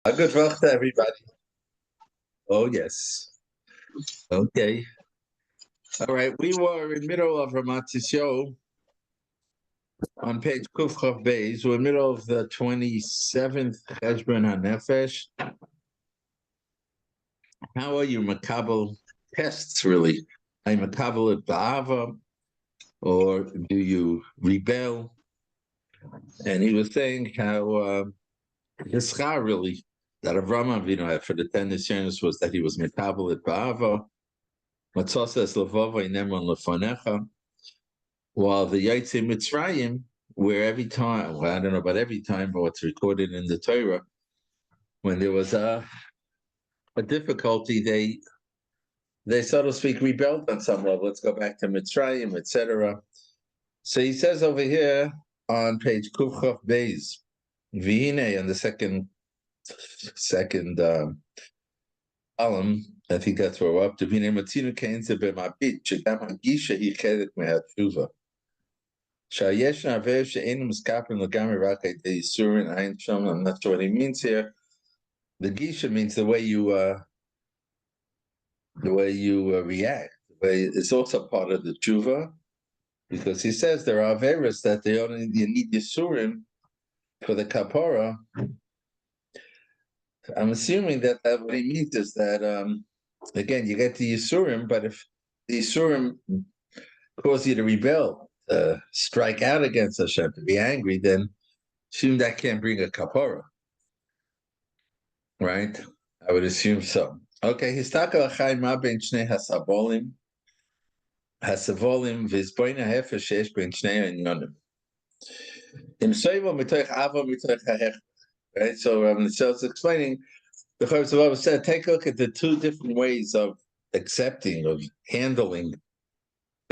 A good luck to everybody. Oh, yes. Okay. All right. We were in middle of Ramat's show on page Kufchav Beis. We're in middle of the 27th Cheshbon HaNefesh. How are you, Makabel? Tests, really. Are you Makabel at Ba'ava, or do you rebel? And he was saying how his schar, really, that Avraham Avinu had for the 10 Nisyanis was that he was Makabel at Ba'ava. Matzah says, Levava inemon lefanecha. While the Yaitse Mitzrayim, where every time, well, I don't know about every time, but what's recorded in the Torah, when there was a difficulty, they so to speak rebelled on some level. Let's go back to Mitzrayim, etc. So he says over here on page Kufchav Beis, Vihine, on the second column, I think that's where we're up to. Vihine Matzinu Keinze B'Mabit Shegam Hagisha Hi Chelik Mehat Shuva. I'm not sure what he means here. The gisha means the way you react. It's also part of the tshuva, because he says there are averos that you need yisurim for the kapara. I'm assuming that what he means is that again you get the yisurim, but if the yisurim cause you to rebel, strike out against Hashem, to be angry, then assume that can't bring a kapara, right? I would assume so. Okay, histaka achai ma ben shnei hasavolim v'izboina hefesh sheyesh ben shnei inyonim. Im soivo mitoich avo mitoich hahech. Right, so it's explaining. The Chovos said, take a look at the two different ways of accepting, of handling the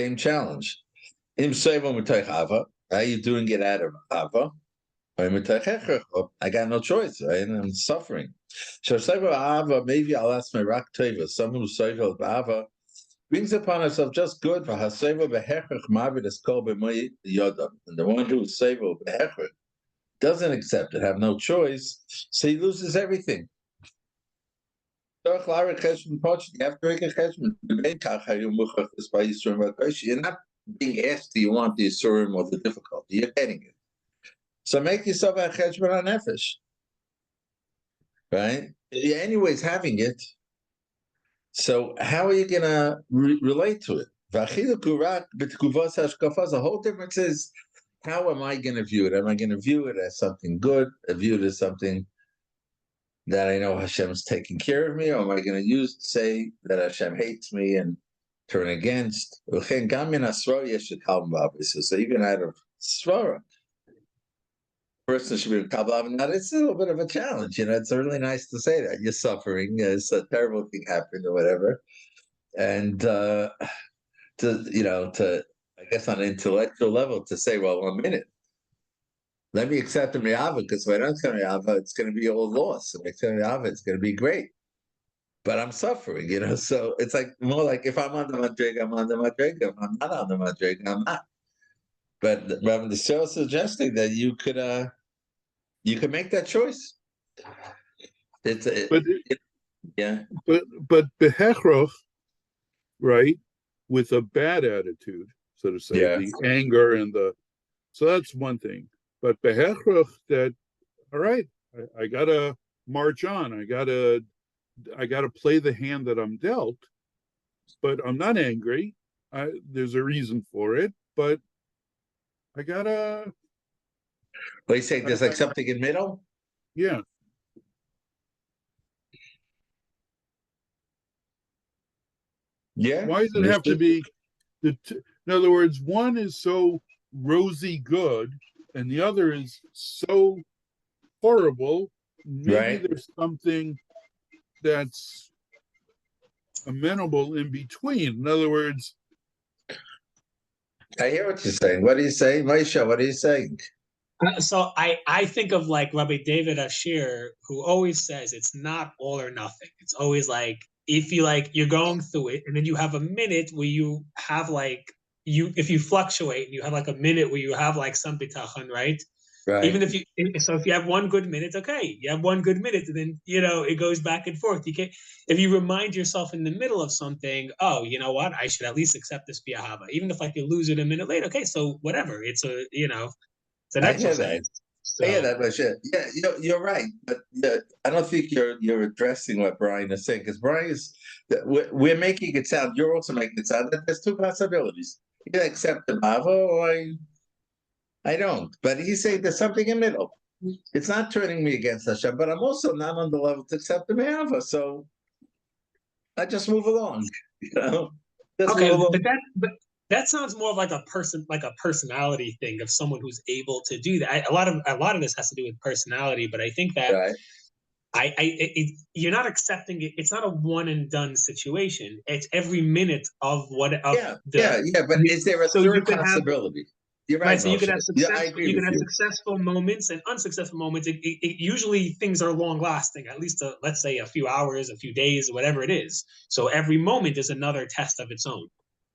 same challenge. Im soivo mitoich ava, are you doing it out of ava? I got no choice, right? And I'm suffering. Maybe I'll ask my rak teva. Someone who's soivel ba'ava brings upon himself just good for haseva behechach mavid es kol b'moy yodam. And the one who's soivel behechach doesn't accept it, have no choice, so he loses everything. You have to make a cheshbon. You're not being asked, do you want the Yisurim or the difficulty? You're getting it. So make yourself a cheshbon HaNefesh. Right? You're anyways having it. So how are you going to relate to it? The whole difference is, how am I going to view it? Am I going to view it as something good? View it as something that I know Hashem's taking care of me? Or am I going to say that Hashem hates me and turn against? So even out of svara, person should be kabbalah. Now it's a little bit of a challenge, It's really nice to say that you're suffering, it's a terrible thing happened or whatever, and to I guess on an intellectual level to say, well, 1 minute, let me accept the miyava, because if I don't accept miyava, it's going to be all loss. If I accept miyava, it's going to be great, but I'm suffering, So it's like more like if I'm on the madriga, I'm on the madriga. If I'm not on the madriga, I'm not. But Rabbi the show is suggesting that you could make that choice. Yeah. But behechroch, right, with a bad attitude, so to say, the anger and so that's one thing. But behechroch, that, all right, I gotta march on. I gotta play the hand that I'm dealt. But I'm not angry. There's a reason for it, but I gotta. What are you saying? There's like something in middle? Yeah. Yeah. Why does it have to be in other words, one is so rosy good and the other is so horrible? Maybe there's something that's amenable in between. In other words, I hear what you're saying. What are you saying, Moshe? What are you saying? So I think of like Rabbi David Ashir, who always says it's not all or nothing. It's always like, if you're going through it, and then you have a minute where you have if you fluctuate, and you have like a minute where you have like some bitachon, right? Right. Even if you have one good minute, okay, you have one good minute, and then it goes back and forth. You can't if you remind yourself in the middle of something, oh, you know what, I should at least accept this b'ahava, even if you lose it a minute later. Okay, so whatever. It's it's an exercise. I hear that, but yeah, you're right. But I don't think you're addressing what Brian is saying, because Brian is we're making it sound. You're also making it sound that there's two possibilities. You can accept the b'ahava, or I don't. But he's saying there's something in the middle. It's not turning me against Hashem, but I'm also not on the level to accept the b'ahava. So I just move along. Okay, but that sounds more of like a personality thing of someone who's able to do that. A lot of this has to do with personality, but I think that right. you're not accepting it. It's not a one and done situation. It's every minute of what of yeah. But is there a third possibility? You're right. So you could have you. Successful moments and unsuccessful moments. Usually things are long lasting, at least let's say a few hours, a few days, whatever it is. So every moment is another test of its own.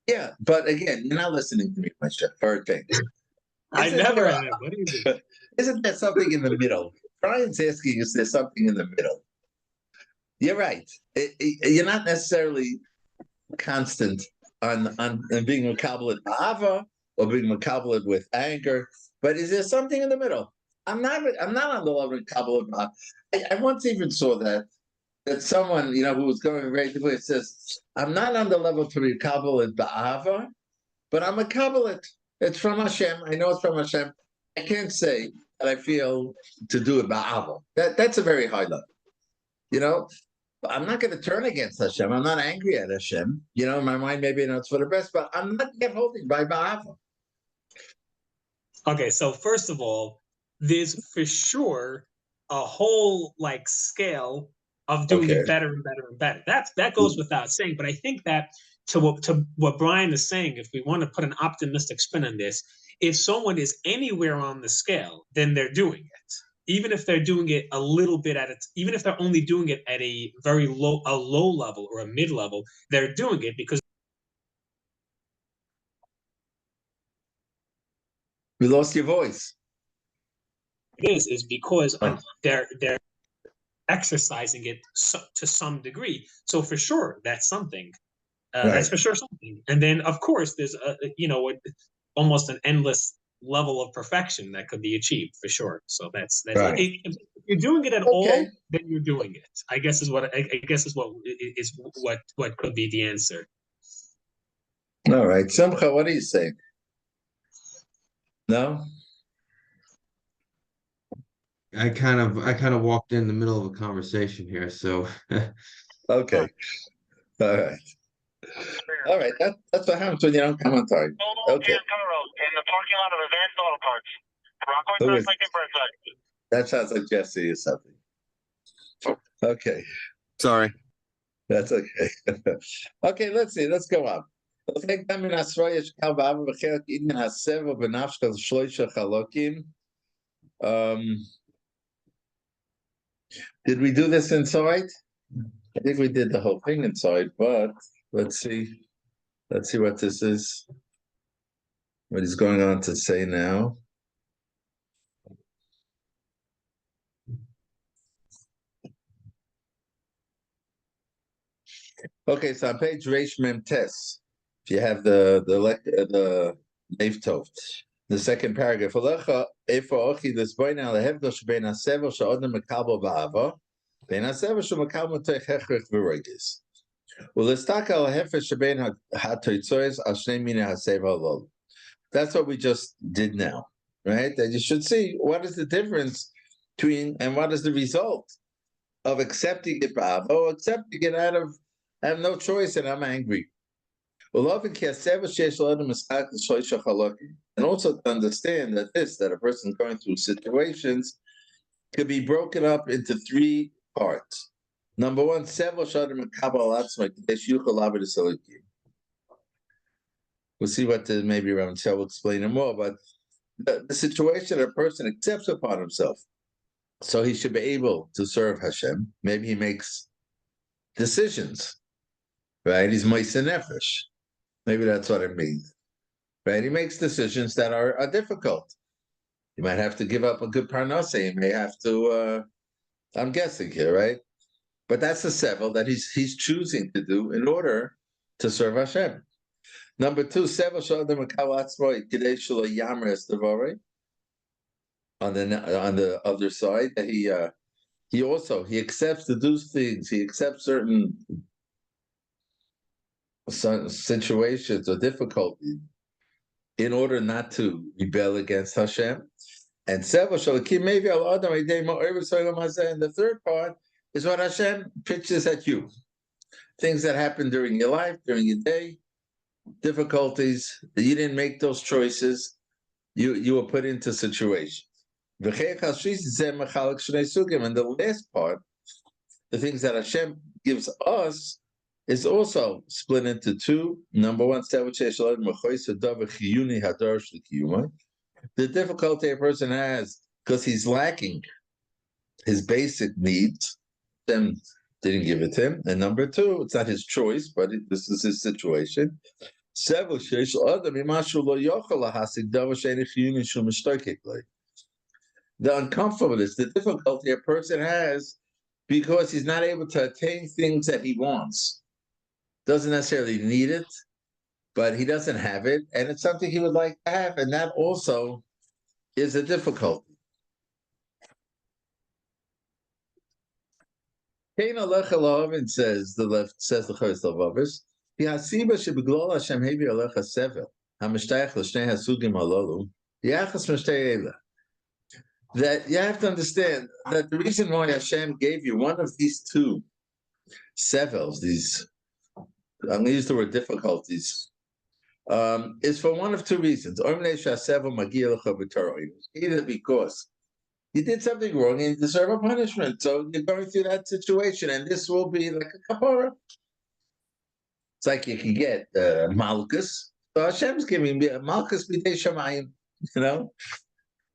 Yeah, but again, you're not listening to me, my chef. Third thing. I never am. What do you do? Isn't there something in the middle? Brian's asking, is there something in the middle? You're right. You're not necessarily constant on being makabel at b'ahava or being makabel with anger, but is there something in the middle? I'm not on the level of makabel at b'ahava. I once even saw that someone who was going very deeply says, I'm not on the level to be makabel at b'ahava, but I'm makabel it. It's from Hashem. I know it's from Hashem. I can't say that I feel to do it b'ahava. That's a very high level. I'm not going to turn against Hashem. I'm not angry at Hashem. In my mind, maybe it's for the best, but I'm not yet holding by b'ahava. Okay, so first of all, there's for sure a whole scale of doing it better and better and better. That goes without saying. But I think that to what Brian is saying, if we want to put an optimistic spin on this, if someone is anywhere on the scale, then they're doing it. Even if they're doing it a little bit even if they're only doing it at a very low level or a mid level, they're doing it because we lost your voice. Is because they're exercising it to some degree. So for sure, that's something. Right. That's for sure something. And then of course, there's almost an endless level of perfection that could be achieved for sure. So that's right. If you're doing it at all, then you're doing it. I guess is what could be the answer. All right, Simcha, what do you say? No. I kind of walked in the middle of a conversation here, so. Okay. All right. That's what happens when you don't come on time. Okay. In the parking lot of Advanced Auto Parts. That sounds like Jesse or something. Okay. Sorry. That's okay. Okay, let's see. Let's go on. Did we do this inside? I think we did the whole thing inside, but let's see. Let's see what this is. What he's going on to say now. Okay, so on page Reish Mem Tes, if you have the Leif Tov, the second paragraph. That's what we just did now, right? That you should see what is the difference between and what is the result of accepting it, or accepting it out of I have no choice and I'm angry. And also to understand that a person going through situations could be broken up into three parts. Number one, we'll see what maybe Rav Shel will explain it more, but the situation a person accepts upon himself, so he should be able to serve Hashem. Maybe he makes decisions, right? He's Moisei Nefesh. Maybe that's what it means, right? He makes decisions that are difficult. You might have to give up a good parnasa. You may have to, I'm guessing here, right? But that's the sevel that he's choosing to do in order to serve Hashem. Number two, sevel shalom mekawatzroi kidei shelo yamres devorei. On the other side, that he also accepts to do things. He accepts certain situations or difficulties in order not to rebel against Hashem. And the third part is what Hashem pitches at you. Things that happen during your life, during your day, difficulties, that you didn't make those choices, you were put into situations. And the last part, the things that Hashem gives us, is also split into two. Number one, the difficulty a person has because he's lacking his basic needs, then didn't give it to him. And number two, it's not his choice, but this is his situation. The uncomfortableness, the difficulty a person has because he's not able to attain things that he wants. Doesn't necessarily need it, but he doesn't have it, and it's something he would like to have, and that also is a difficulty. Kain alech haLevavos says the Chovos haLevavos, Hasiba shebeglol Hashem hevi alecha sevel hamishtaich l'shnei hasugim halalu yachas mishtei eila. That you have to understand that the reason why Hashem gave you one of these two sevels, these, I'm going to use the word difficulties, is for one of two reasons. Either because you did something wrong and you deserve a punishment, so you're going through that situation, and this will be like a kapara. It's like you can get malchus. So Hashem's giving me malchus b'dei shamayim, you know?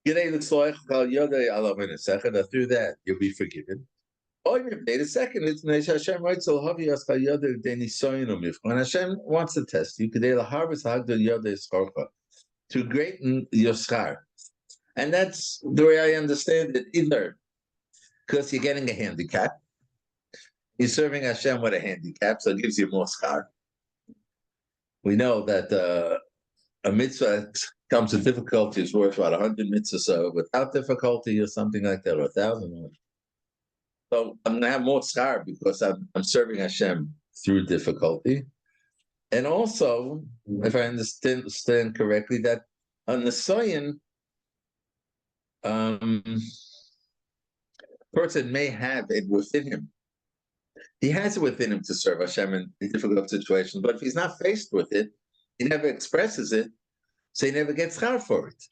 Through that, you'll be forgiven. The second is when Hashem wants to test you, to greaten your schar. And that's the way I understand it, either because you're getting a handicap, you're serving Hashem with a handicap, so it gives you more schar. We know that a mitzvah comes with difficulties worth about 100 mitzvahs, so without difficulty or something like that, or 1,000. So I'm going to have more schar because I'm serving Hashem through difficulty. And also, if I understand correctly, that on the Soyan, person may have it within him. He has it within him to serve Hashem in difficult situations, but if he's not faced with it, he never expresses it, so he never gets schar for it.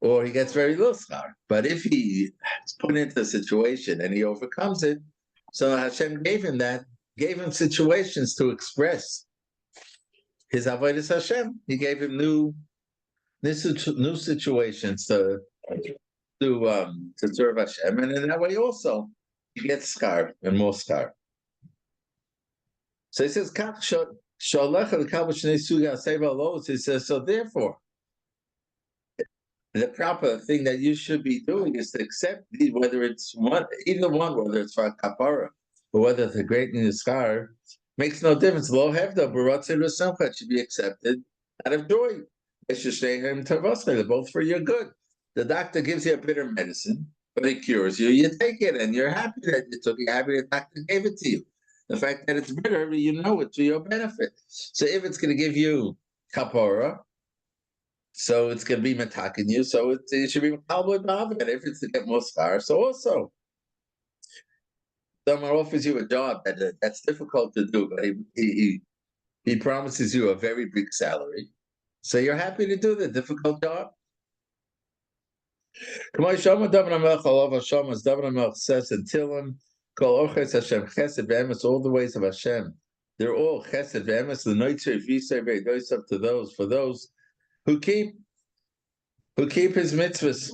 Or he gets very little schar. But if he is put into a situation and he overcomes it, so Hashem gave him situations to express his avodas Hashem. He gave him new situations to serve Hashem, and in that way also he gets schar and more schar. So he says, he says, so therefore, the proper thing that you should be doing is to accept whether it's either one, whether it's for kapara or whether it's a great schar, makes no difference. Lo hevda b'ratzei l'simcha should be accepted out of joy. They're both for your good. The doctor gives you a bitter medicine, but it cures you. You take it, and you're happy that you took it. You're happy the doctor gave it to you. The fact that it's bitter, you know it's for your benefit. So if it's going to give you kapara, so it's going to be matakin you, so it should be matalbud b'avid. If it's to get more schar, so also someone offers you a job that's difficult to do, but he promises you a very big salary, so you're happy to do the difficult job. As David HaMelech says in Tehillim, all the ways of Hashem, they're all chesed v'emes, the noitzei v'yisei v'edosav, to those, for those who keep his mitzvahs.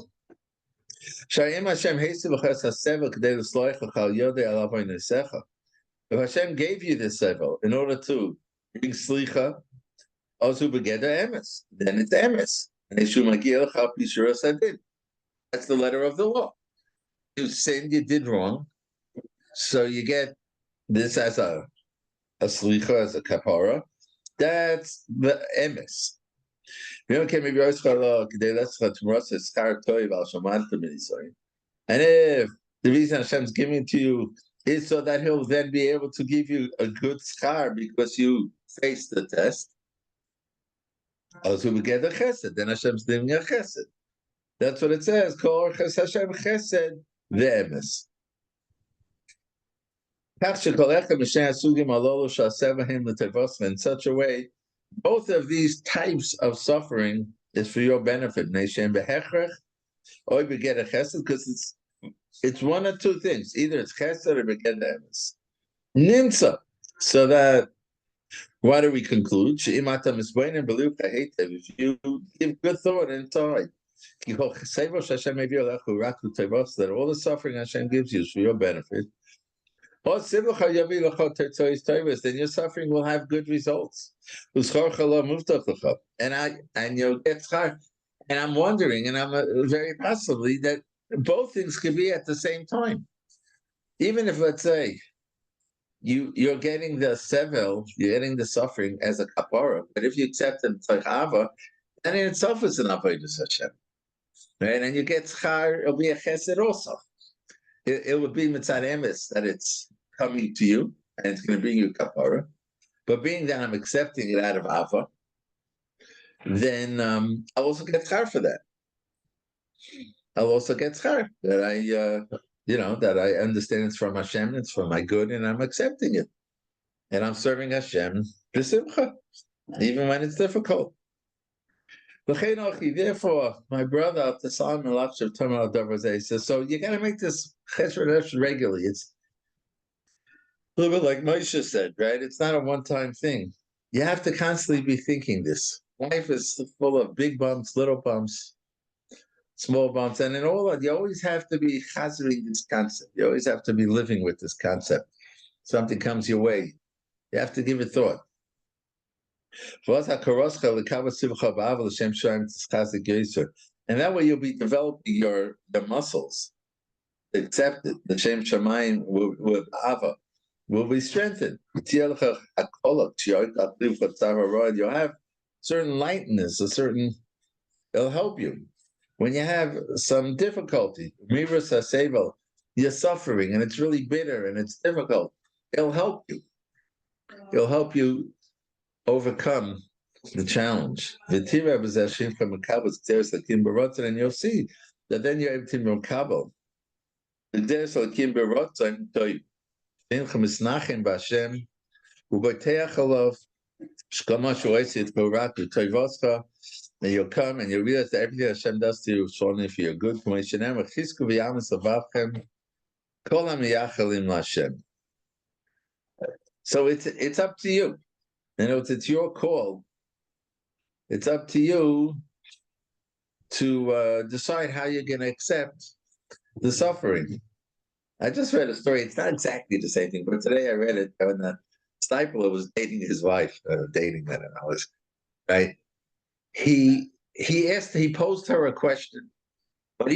If Hashem gave you this sevel in order to bring slicha, then it's emes. That's the letter of the law. You sinned, you did wrong. So you get this as a slicha, as a kapara. That's the emes. And if the reason Hashem's giving it to you is so that he'll then be able to give you a good schar because you faced the test, also we get a chesed, then Hashem's giving a chesed. That's what it says. Kol orches Hashem chesed ve'emes. In such a way, both of these types of suffering is for your benefit. Because it's one of two things. Either it's chesed or beged emes. Nimsa. So that, what do we conclude? If you give good thought and time, that all the suffering Hashem gives you is for your benefit, then your suffering will have good results. And you'll get schar. And I'm wondering, and I'm very possibly, that both things could be at the same time. Even if, let's say, you're getting the sevel, you're getting the suffering as a kapara, but if you accept it like ava, then in itself is an avodas Hashem. Right? And you get schar, it'll be a chesed also. It would be mitzad emes that it's coming to you and it's going to bring you kapara. But being that I'm accepting it out of ava, then I'll also get schar for that. I'll also get schar that that I understand it's from Hashem, it's for my good, and I'm accepting it. And I'm serving Hashem b'simcha, even when it's difficult. Therefore, my brother, the Psalm says, so you got to make this chesed regularly. It's a little bit like Moshe said, right? It's not a one-time thing. You have to constantly be thinking this. Life is full of big bumps, little bumps, small bumps, and in all that, you always have to be chazering this concept. You always have to be living with this concept. Something comes your way, you have to give it thought. And that way you'll be developing the muscles. Accept it. The Shem Shamayim with Ava will be strengthened. You'll have certain lightness, it'll help you. When you have some difficulty, you're suffering and it's really bitter and it's difficult, it'll help you. It'll help you overcome the challenge. And you'll see that then you're able to mekabel. And you'll come and you'll realize that everything Hashem does to you is only for your good. So it's up to you. It's your call. It's up to you to decide how you're going to accept the suffering. I just read a story. It's not exactly the same thing, but today I read it when Stipler was dating his wife. Right? He posed her a question, but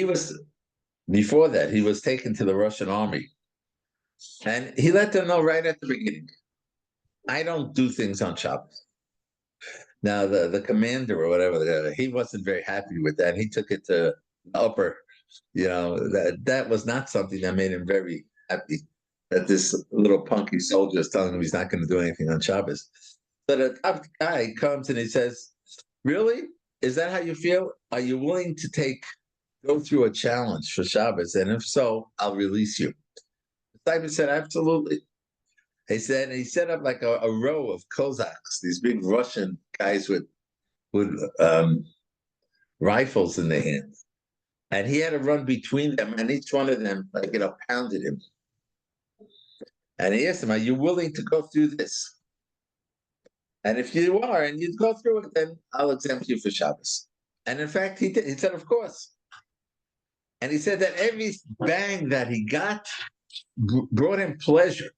before that, he was taken to the Russian army. And he let them know right at the beginning, I don't do things on Shabbos. Now, the commander or whatever, he wasn't very happy with that. He took it to upper, that was not something that made him very happy, that this little punky soldier is telling him he's not going to do anything on Shabbos. So the top guy comes and he says, really? Is that how you feel? Are you willing to go through a challenge for Shabbos? And if so, I'll release you. Simon said, absolutely. He set up like a row of Cossacks, these big Russian guys with rifles in their hands. And he had to run between them, and each one of them, pounded him. And he asked him, are you willing to go through this? And if you are, and you go through it, then I'll exempt you for Shabbos. And in fact, he did. He said, of course. And he said that every bang that he got brought him pleasure.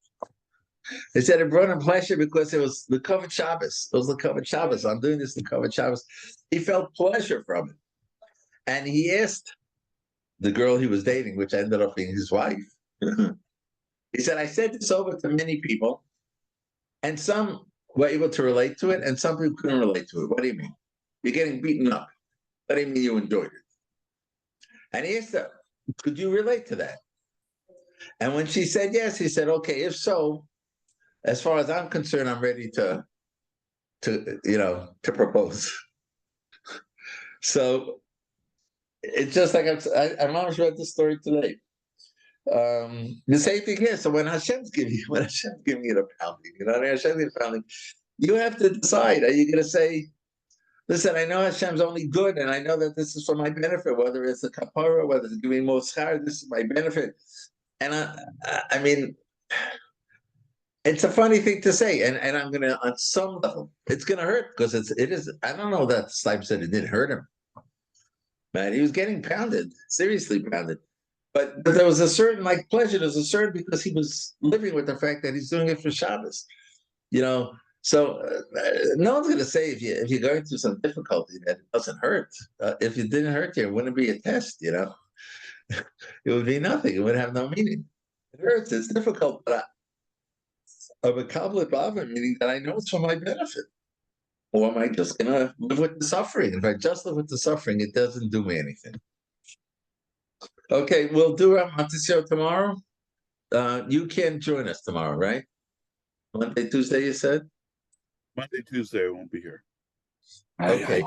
He said it brought him pleasure because it was the covered Shabbos. It was the covered Shabbos. I'm doing this the covered Shabbos. He felt pleasure from it. And he asked the girl he was dating, which ended up being his wife. He said, I said this over to many people, and some were able to relate to it, and some people couldn't relate to it. What do you mean? You're getting beaten up. What do you mean you enjoyed it? And he asked her, could you relate to that? And when she said yes, he said, okay, if so, as far as I'm concerned, I'm ready to propose. So it's just like I almost read the story today. The same thing here. So when Hashem's giving you the pounding, Hashem's giving the pounding, you have to decide. Are you going to say, listen, I know Hashem's only good, and I know that this is for my benefit, whether it's a kapara, whether it's giving more schar, this is my benefit. And I mean, it's a funny thing to say, and I'm going to, on some level, it's going to hurt, because it is, I don't know that Stipe said it didn't hurt him. Man, he was getting pounded, seriously pounded. But there was a certain pleasure. There's a certain, because he was living with the fact that he's doing it for Shabbos, So no one's going to say if you're going through some difficulty that it doesn't hurt. If it didn't hurt you, it wouldn't be a test. It would be nothing. It would have no meaning. It hurts. It's difficult, but I'm a kabbalah bava, meaning that I know it's for my benefit. Or am I just going to live with the suffering? If I just live with the suffering, it doesn't do me anything. Okay, we'll do our Monte tomorrow. You can join us tomorrow, right? Monday, Tuesday, you said? Monday, Tuesday, I won't be here. Okay.